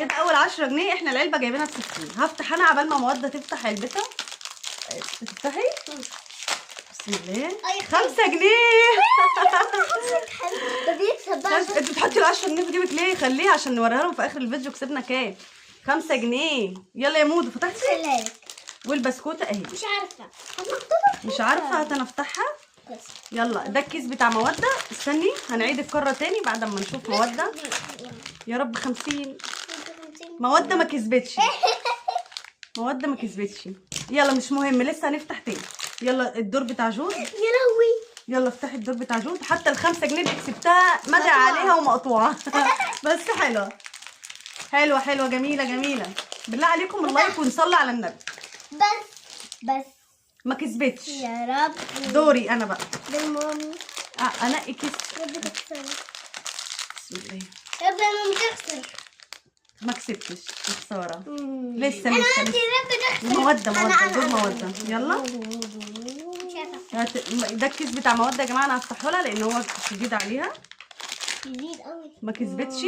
كده اول 10 جنيه. احنا العلبه جايبينها ب60. هفتح انا عبال ما مودة تفتح علبتها. تفتحي بسم الله. 5 جنيه. ده بيكسب بقى. انت بتحطي ال 10 جنيه في جيبك ليه؟ خليها عشان نوريها لهم في اخر الفيديو كسبنا كام. 5 جنيه. يلا يا مودة فتحتي؟ والبسكوته اهي. مش عارفه. مش عارفه هتنفتحها. يلا ده الكيس بتاع مودة. استني هنعيد الكرة تاني بعد ما نشوف مودة. يا رب 50. مودة ما كسبتش. مودة ما كسبتش. يلا مش مهم لسه هنفتح تاني. يلا الدور بتاع جود. يا لهوي. يلا افتحي الدور بتاع جود. حتى ال5 جنيه اللي كسبتها مدى عليها ومقطوعة. بس حلوة حلوة حلوة جميلة جميلة. بالله عليكم اللايك ونصلي على النبي. بس ما كسبتش. يا رب. دوري انا بقى. بالمامي. انقي كيس. ربي تخسر. بسم الله. ربي مامي تخسر. ما كسبتش. خسارة. لسه انا لسه عندي ربي تخسر. مودة دور مودة. يلا شايفه. ده الكيس بتاع مودة يا جماعة. انا هفتحه لها لان هو شديد عليها. جديد قوي. ما كسبتش.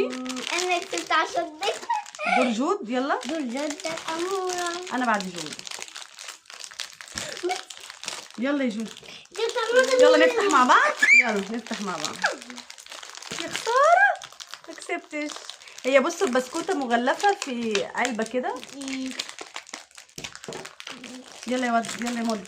انا كسبت 10 جنيه. دور جود. يلا دول جدة أمورة. انا بعد جود. يلا يا جود. جدة أمورة. يلا نفتح مع بعض. يلا نفتح مع بعض. يا خسارة ما كسبتش. هي بصوا البسكوتة مغلفة في علبة كده. يلا يا ود يلا يا مود.